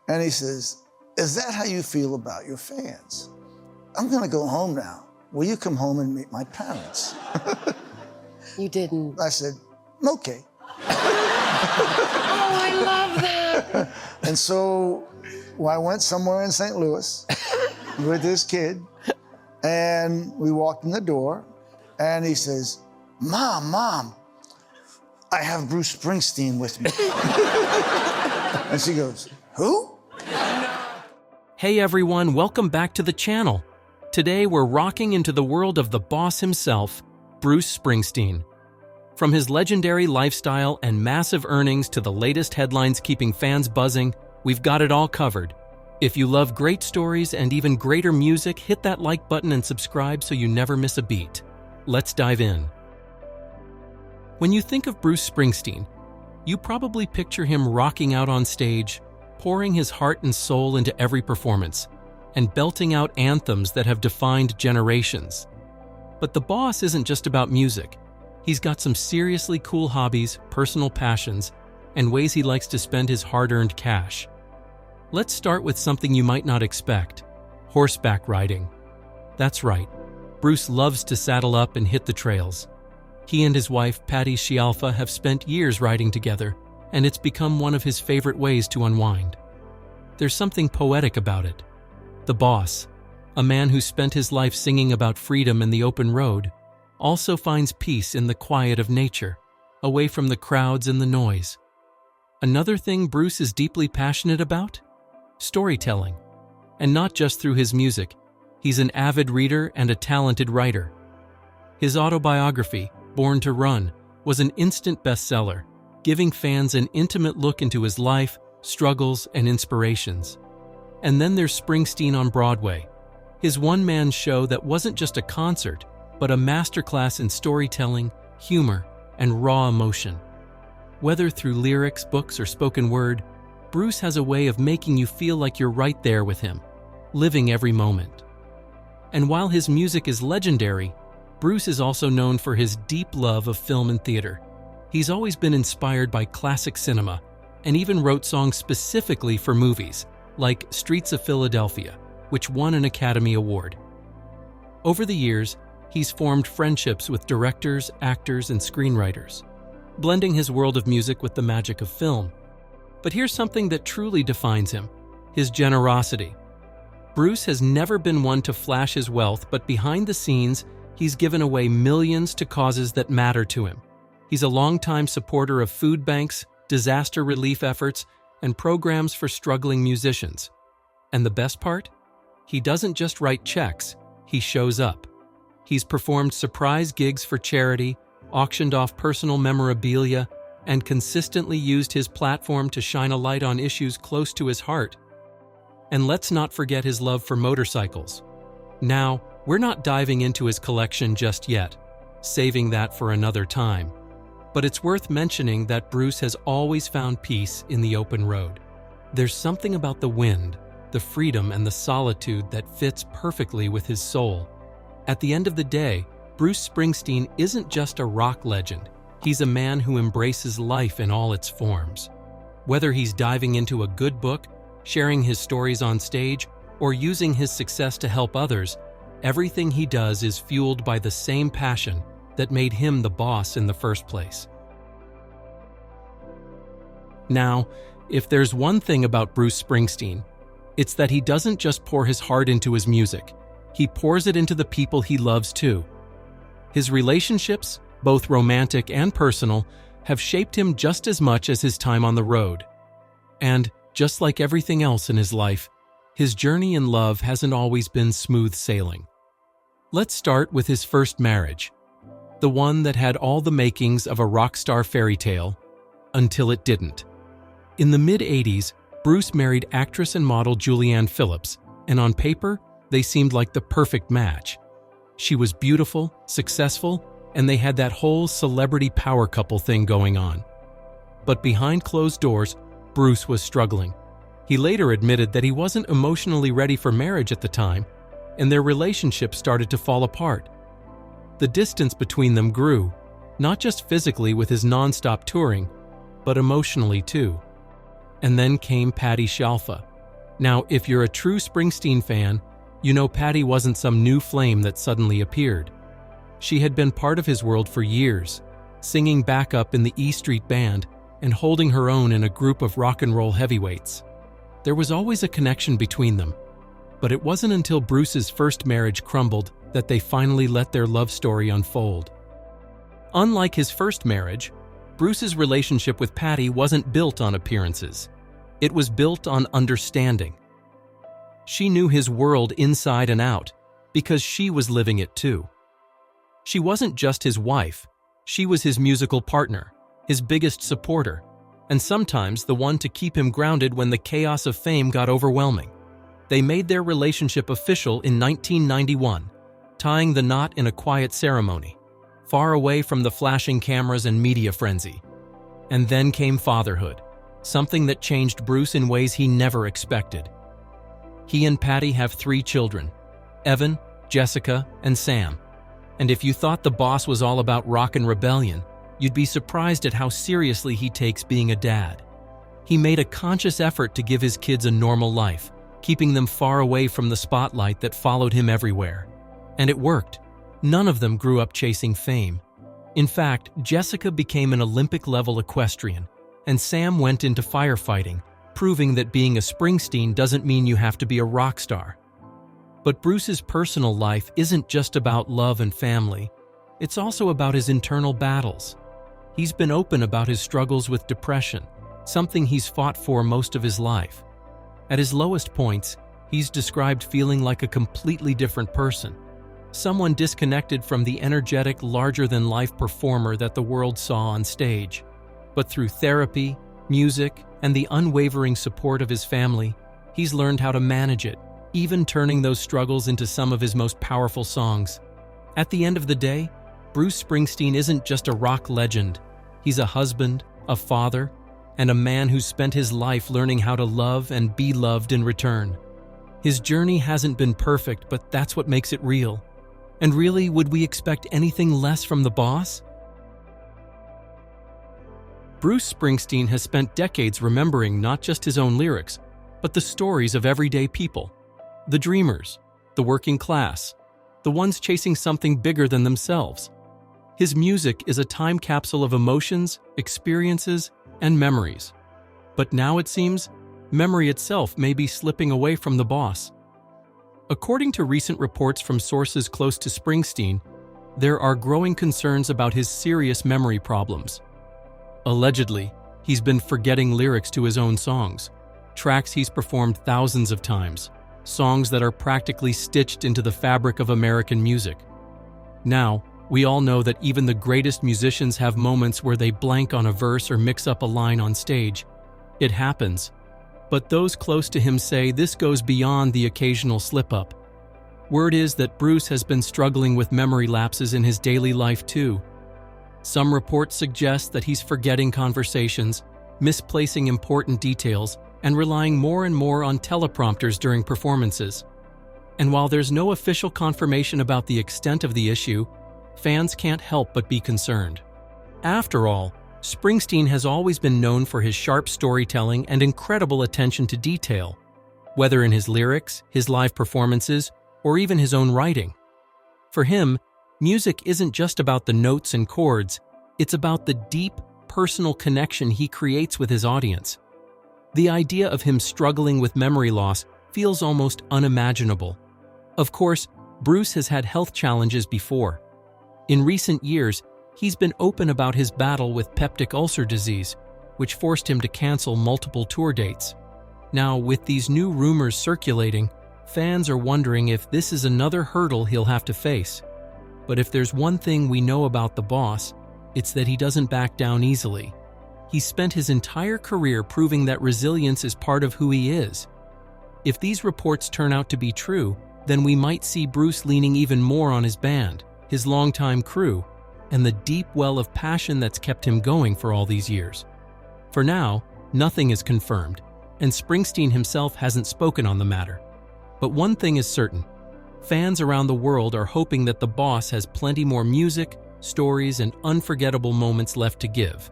And he says, is that how you feel about your fans? I'm gonna go home now. Will you come home and meet my parents? You didn't. I said, okay. Oh, I love that. And so I went somewhere in St. Louis with this kid, and we walked in the door, and he says, Mom, I have Bruce Springsteen with me. And she goes, who? Hey everyone, welcome back to the channel. Today we're rocking into the world of the boss himself, Bruce Springsteen. From his legendary lifestyle and massive earnings to the latest headlines keeping fans buzzing, we've got it all covered. If you love great stories and even greater music, hit that like button and subscribe so you never miss a beat. Let's dive in. When you think of Bruce Springsteen, you probably picture him rocking out on stage, pouring his heart and soul into every performance, and belting out anthems that have defined generations. But the boss isn't just about music. He's got some seriously cool hobbies, personal passions, and ways he likes to spend his hard-earned cash. Let's start with something you might not expect: horseback riding. That's right, Bruce loves to saddle up and hit the trails. He and his wife, Patty Scialfa, have spent years riding together, and it's become one of his favorite ways to unwind. There's something poetic about it. The boss, a man who spent his life singing about freedom and the open road, also finds peace in the quiet of nature, away from the crowds and the noise. Another thing Bruce is deeply passionate about? Storytelling. And not just through his music. He's an avid reader and a talented writer. His autobiography, Born to Run, was an instant bestseller, giving fans an intimate look into his life, struggles, and inspirations. And then there's Springsteen on Broadway, his one-man show that wasn't just a concert, but a masterclass in storytelling, humor, and raw emotion. Whether through lyrics, books, or spoken word, Bruce has a way of making you feel like you're right there with him, living every moment. And while his music is legendary, Bruce is also known for his deep love of film and theater. He's always been inspired by classic cinema, and even wrote songs specifically for movies, like Streets of Philadelphia, which won an Academy Award. Over the years, he's formed friendships with directors, actors, and screenwriters, blending his world of music with the magic of film. But here's something that truly defines him: his generosity. Bruce has never been one to flash his wealth, but behind the scenes, he's given away millions to causes that matter to him. He's a longtime supporter of food banks, disaster relief efforts, and programs for struggling musicians. And the best part? He doesn't just write checks, he shows up. He's performed surprise gigs for charity, auctioned off personal memorabilia, and consistently used his platform to shine a light on issues close to his heart. And let's not forget his love for motorcycles. Now, we're not diving into his collection just yet, saving that for another time. But it's worth mentioning that Bruce has always found peace in the open road. There's something about the wind, the freedom, and the solitude that fits perfectly with his soul. At the end of the day, Bruce Springsteen isn't just a rock legend. He's a man who embraces life in all its forms. Whether he's diving into a good book, sharing his stories on stage, or using his success to help others, everything he does is fueled by the same passion that made him the boss in the first place. Now, if there's one thing about Bruce Springsteen, it's that he doesn't just pour his heart into his music, he pours it into the people he loves too. His relationships, both romantic and personal, have shaped him just as much as his time on the road. And, just like everything else in his life, his journey in love hasn't always been smooth sailing. Let's start with his first marriage, the one that had all the makings of a rock star fairy tale, until it didn't. In the mid-'80s, Bruce married actress and model Julianne Phillips, and on paper, they seemed like the perfect match. She was beautiful, successful, and they had that whole celebrity power couple thing going on. But behind closed doors, Bruce was struggling. He later admitted that he wasn't emotionally ready for marriage at the time, and their relationship started to fall apart. The distance between them grew, not just physically with his non-stop touring, but emotionally too. And then came Patty Scialfa, Now, if you're a true Springsteen fan, you know Patty wasn't some new flame that suddenly appeared. She had been part of his world for years, singing backup in the E Street Band and holding her own in a group of rock and roll heavyweights. There was always a connection between them, but it wasn't until Bruce's first marriage crumbled that they finally let their love story unfold. Unlike his first marriage, Bruce's relationship with Patty wasn't built on appearances. It was built on understanding. She knew his world inside and out because she was living it too. She wasn't just his wife, she was his musical partner, his biggest supporter, and sometimes the one to keep him grounded when the chaos of fame got overwhelming. They made their relationship official in 1991, tying the knot in a quiet ceremony, far away from the flashing cameras and media frenzy. And then came fatherhood, something that changed Bruce in ways he never expected. He and Patty have 3 children, Evan, Jessica, and Sam. And if you thought the boss was all about rock and rebellion, you'd be surprised at how seriously he takes being a dad. He made a conscious effort to give his kids a normal life, keeping them far away from the spotlight that followed him everywhere. And it worked. None of them grew up chasing fame. In fact, Jessica became an Olympic-level equestrian, and Sam went into firefighting, proving that being a Springsteen doesn't mean you have to be a rock star. But Bruce's personal life isn't just about love and family. It's also about his internal battles. He's been open about his struggles with depression, something he's fought for most of his life. At his lowest points, he's described feeling like a completely different person, someone disconnected from the energetic, larger-than-life performer that the world saw on stage. But through therapy, music, and the unwavering support of his family, he's learned how to manage it, even turning those struggles into some of his most powerful songs. At the end of the day, Bruce Springsteen isn't just a rock legend. He's a husband, a father, and a man who's spent his life learning how to love and be loved in return. His journey hasn't been perfect, but that's what makes it real. And really, would we expect anything less from the boss? Bruce Springsteen has spent decades remembering not just his own lyrics, but the stories of everyday people. The dreamers, the working class, the ones chasing something bigger than themselves. His music is a time capsule of emotions, experiences, and memories. But now it seems, memory itself may be slipping away from the boss. According to recent reports from sources close to Springsteen, there are growing concerns about his serious memory problems. Allegedly, he's been forgetting lyrics to his own songs, tracks he's performed thousands of times, songs that are practically stitched into the fabric of American music. Now, we all know that even the greatest musicians have moments where they blank on a verse or mix up a line on stage. It happens. But those close to him say this goes beyond the occasional slip-up. Word is that Bruce has been struggling with memory lapses in his daily life too. Some reports suggest that he's forgetting conversations, misplacing important details, and relying more and more on teleprompters during performances. And while there's no official confirmation about the extent of the issue, fans can't help but be concerned. After all, Springsteen has always been known for his sharp storytelling and incredible attention to detail, whether in his lyrics, his live performances, or even his own writing. For him, music isn't just about the notes and chords, it's about the deep, personal connection he creates with his audience. The idea of him struggling with memory loss feels almost unimaginable. Of course, Bruce has had health challenges before. In recent years, he's been open about his battle with peptic ulcer disease, which forced him to cancel multiple tour dates. Now, with these new rumors circulating, fans are wondering if this is another hurdle he'll have to face. But if there's one thing we know about the boss, it's that he doesn't back down easily. He's spent his entire career proving that resilience is part of who he is. If these reports turn out to be true, then we might see Bruce leaning even more on his band, his longtime crew, and the deep well of passion that's kept him going for all these years. For now, nothing is confirmed, and Springsteen himself hasn't spoken on the matter. But one thing is certain. Fans around the world are hoping that the boss has plenty more music, stories, and unforgettable moments left to give.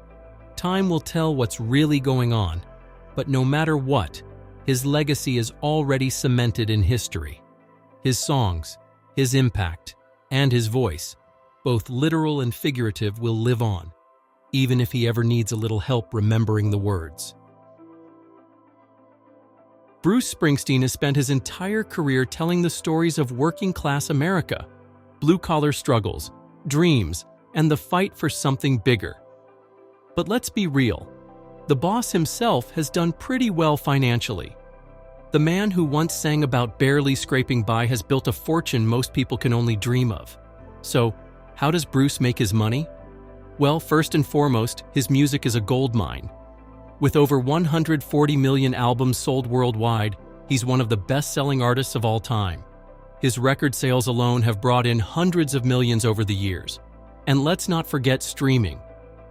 Time will tell what's really going on, but no matter what, his legacy is already cemented in history. His songs, his impact, and his voice, both literal and figurative, will live on, even if he ever needs a little help remembering the words. Bruce Springsteen has spent his entire career telling the stories of working-class America, blue-collar struggles, dreams, and the fight for something bigger. But let's be real, the boss himself has done pretty well financially. The man who once sang about barely scraping by has built a fortune most people can only dream of. So, how does Bruce make his money? Well, first and foremost, his music is a gold mine. With over 140 million albums sold worldwide, he's one of the best-selling artists of all time. His record sales alone have brought in hundreds of millions over the years. And let's not forget streaming.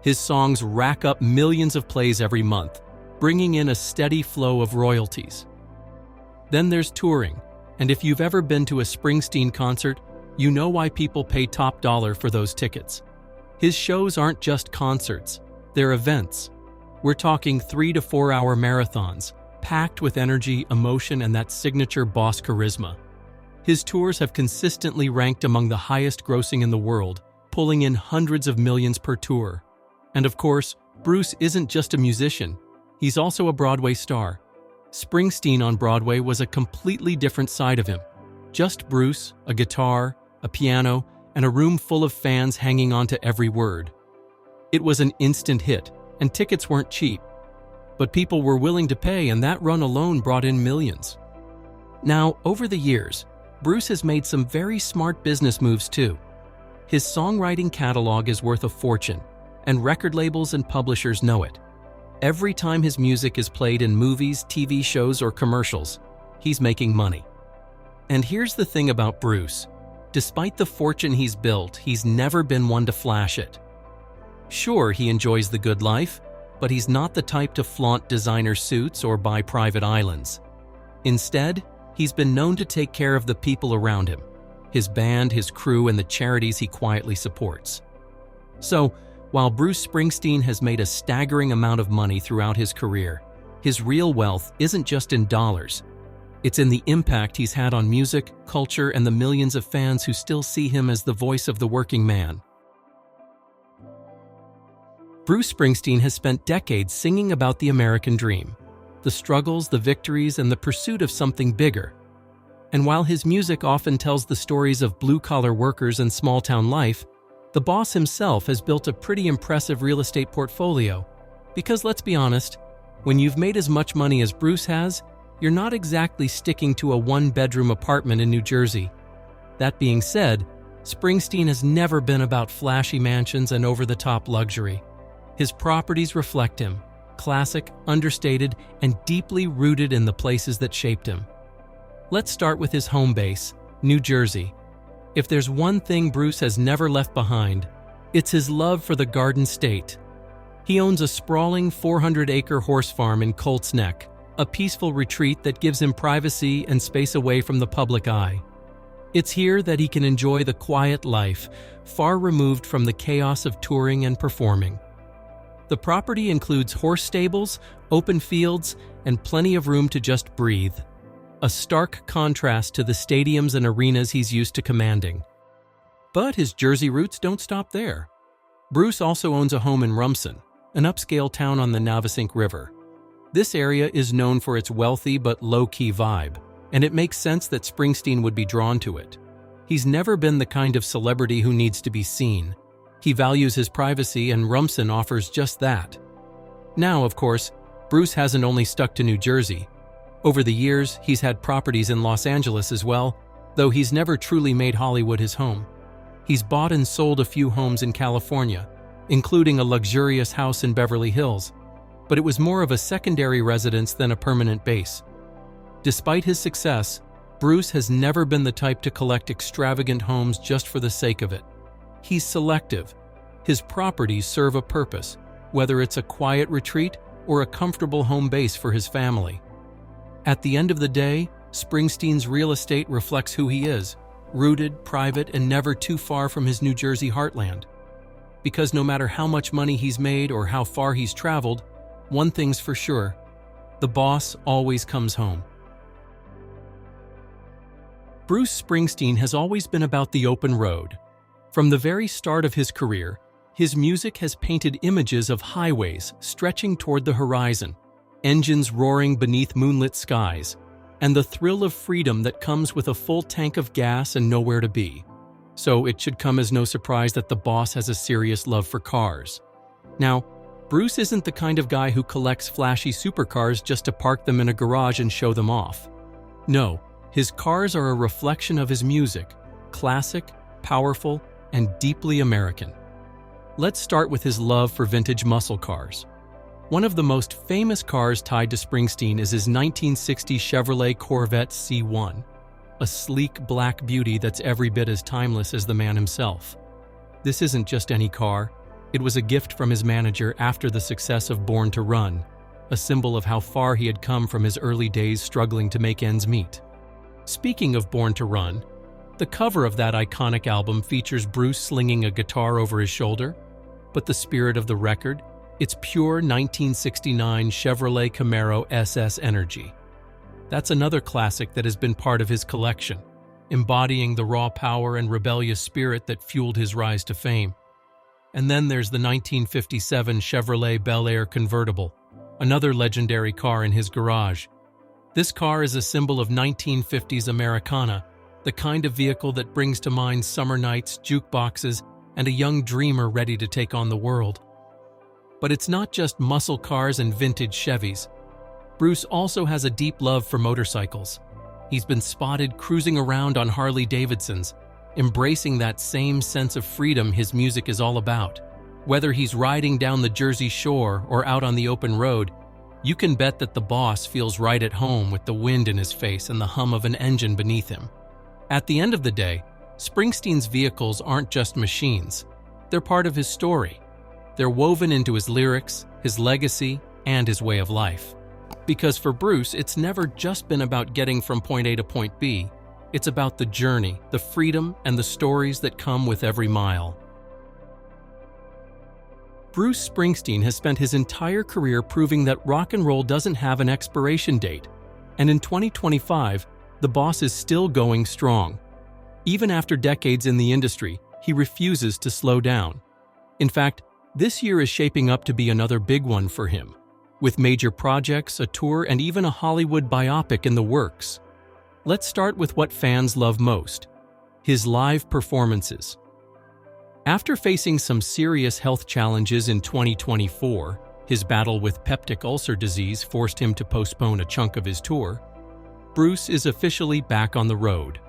His songs rack up millions of plays every month, bringing in a steady flow of royalties. Then there's touring, and if you've ever been to a Springsteen concert, you know why people pay top dollar for those tickets. His shows aren't just concerts, they're events. We're talking 3 to 4 hour marathons, packed with energy, emotion, and that signature boss charisma. His tours have consistently ranked among the highest grossing in the world, pulling in hundreds of millions per tour. And of course, Bruce isn't just a musician, he's also a Broadway star. Springsteen on Broadway was a completely different side of him. Just Bruce, a guitar, a piano, and a room full of fans hanging on to every word. It was an instant hit, and tickets weren't cheap. But people were willing to pay, and that run alone brought in millions. Now, over the years, Bruce has made some very smart business moves too. His songwriting catalog is worth a fortune, and record labels and publishers know it. Every time his music is played in movies, TV shows, or commercials, he's making money. And here's the thing about Bruce. Despite the fortune he's built, he's never been one to flash it. Sure, he enjoys the good life, but he's not the type to flaunt designer suits or buy private islands. Instead, he's been known to take care of the people around him, his band, his crew, and the charities he quietly supports. So, while Bruce Springsteen has made a staggering amount of money throughout his career, his real wealth isn't just in dollars. It's in the impact he's had on music, culture, and the millions of fans who still see him as the voice of the working man. Bruce Springsteen has spent decades singing about the American dream, the struggles, the victories, and the pursuit of something bigger. And while his music often tells the stories of blue-collar workers and small-town life, the boss himself has built a pretty impressive real estate portfolio. Because let's be honest, when you've made as much money as Bruce has, you're not exactly sticking to a one-bedroom apartment in New Jersey. That being said, Springsteen has never been about flashy mansions and over-the-top luxury. His properties reflect him, classic, understated, and deeply rooted in the places that shaped him. Let's start with his home base, New Jersey. If there's one thing Bruce has never left behind, it's his love for the Garden State. He owns a sprawling 400-acre horse farm in Colts Neck, a peaceful retreat that gives him privacy and space away from the public eye. It's here that he can enjoy the quiet life, far removed from the chaos of touring and performing. The property includes horse stables, open fields, and plenty of room to just breathe. A stark contrast to the stadiums and arenas he's used to commanding. But his Jersey roots don't stop there. Bruce also owns a home in Rumson, an upscale town on the Navesink River. This area is known for its wealthy but low-key vibe, and it makes sense that Springsteen would be drawn to it. He's never been the kind of celebrity who needs to be seen. He values his privacy, and Rumson offers just that. Now, of course, Bruce hasn't only stuck to New Jersey. Over the years, he's had properties in Los Angeles as well, though he's never truly made Hollywood his home. He's bought and sold a few homes in California, including a luxurious house in Beverly Hills, but it was more of a secondary residence than a permanent base. Despite his success, Bruce has never been the type to collect extravagant homes just for the sake of it. He's selective. His properties serve a purpose, whether it's a quiet retreat or a comfortable home base for his family. At the end of the day, Springsteen's real estate reflects who he is, rooted, private, and never too far from his New Jersey heartland. Because no matter how much money he's made or how far he's traveled, one thing's for sure: The boss always comes home. Bruce Springsteen has always been about the open road. From the very start of his career, his music has painted images of highways stretching toward the horizon, engines roaring beneath moonlit skies, and the thrill of freedom that comes with a full tank of gas and nowhere to be. So it should come as no surprise that the boss has a serious love for cars. Now, Bruce isn't the kind of guy who collects flashy supercars just to park them in a garage and show them off. No, his cars are a reflection of his music, classic, powerful, and deeply American. Let's start with his love for vintage muscle cars. One of the most famous cars tied to Springsteen is his 1960 Chevrolet Corvette C1, a sleek black beauty that's every bit as timeless as the man himself. This isn't just any car. It was a gift from his manager after the success of Born to Run, a symbol of how far he had come from his early days struggling to make ends meet. Speaking of Born to Run, the cover of that iconic album features Bruce slinging a guitar over his shoulder, but the spirit of the record, it's pure 1969 Chevrolet Camaro SS energy. That's another classic that has been part of his collection, embodying the raw power and rebellious spirit that fueled his rise to fame. And then there's the 1957 Chevrolet Bel Air convertible, another legendary car in his garage. This car is a symbol of 1950s Americana, the kind of vehicle that brings to mind summer nights, jukeboxes, and a young dreamer ready to take on the world. But it's not just muscle cars and vintage Chevys. Bruce also has a deep love for motorcycles. He's been spotted cruising around on Harley Davidsons, embracing that same sense of freedom his music is all about. Whether he's riding down the Jersey Shore or out on the open road, you can bet that the boss feels right at home with the wind in his face and the hum of an engine beneath him. At the end of the day, Springsteen's vehicles aren't just machines. They're part of his story. They're woven into his lyrics, his legacy, and his way of life. Because for Bruce, it's never just been about getting from point A to point B. It's about the journey, the freedom, and the stories that come with every mile. Bruce Springsteen has spent his entire career proving that rock and roll doesn't have an expiration date. And in 2025, the boss is still going strong. Even after decades in the industry, he refuses to slow down. In fact, this year is shaping up to be another big one for him, with major projects, a tour, and even a Hollywood biopic in the works. Let's start with what fans love most: his live performances. After facing some serious health challenges in 2024, his battle with peptic ulcer disease forced him to postpone a chunk of his tour, Bruce is officially back on the road.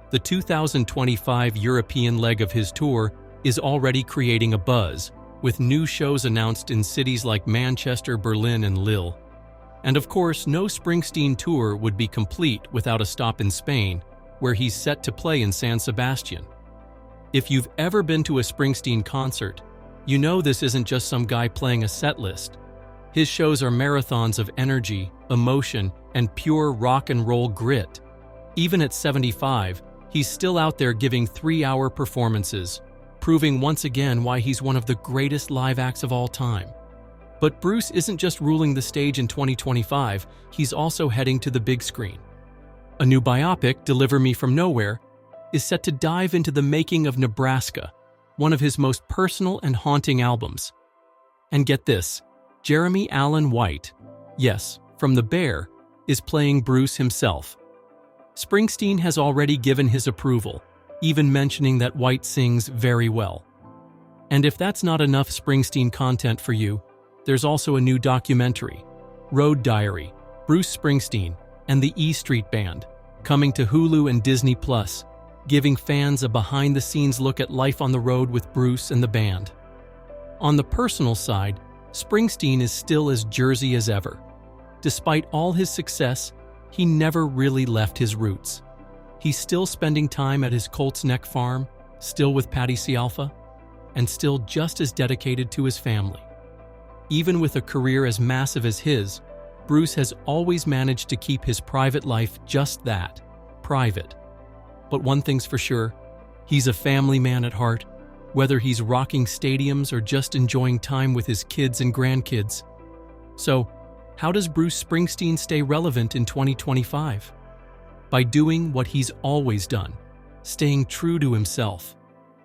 The 2025 European leg of his tour is already creating a buzz, with new shows announced in cities like Manchester, Berlin, and Lille. And of course, no Springsteen tour would be complete without a stop in Spain, where he's set to play in San Sebastian. If you've ever been to a Springsteen concert, you know this isn't just some guy playing a set list. His shows are marathons of energy, emotion, and pure rock and roll grit. Even at 75, he's still out there giving 3-hour performances, proving once again why he's one of the greatest live acts of all time. But Bruce isn't just ruling the stage in 2025, he's also heading to the big screen. A new biopic, Deliver Me From Nowhere, is set to dive into the making of Nebraska, one of his most personal and haunting albums. And get this, Jeremy Allen White, yes, from The Bear, is playing Bruce himself. Springsteen has already given his approval, even mentioning that White sings very well. And if that's not enough Springsteen content for you, there's also a new documentary, Road Diary, Bruce Springsteen and the E Street Band, coming to Hulu and Disney+, giving fans a behind-the-scenes look at life on the road with Bruce and the band. On the personal side, Springsteen is still as Jersey as ever. Despite all his success, he never really left his roots. He's still spending time at his Colts Neck farm, still with Patty Cialfa, and still just as dedicated to his family. Even with a career as massive as his, Bruce has always managed to keep his private life just that, private. But one thing's for sure, he's a family man at heart, whether he's rocking stadiums or just enjoying time with his kids and grandkids. So, How does Bruce Springsteen stay relevant in 2025? By doing what he's always done, staying true to himself.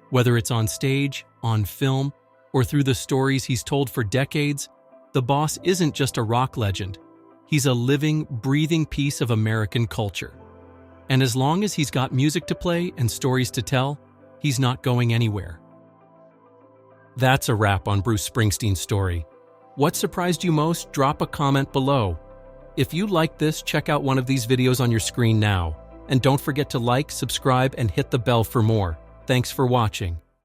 Whether it's on stage, on film, or through the stories he's told for decades, the boss isn't just a rock legend. He's a living, breathing piece of American culture. And as long as he's got music to play and stories to tell, he's not going anywhere. That's a wrap on Bruce Springsteen's story. What surprised you most? Drop a comment below. If you liked this, check out one of these videos on your screen now. And don't forget to like, subscribe, and hit the bell for more. Thanks for watching.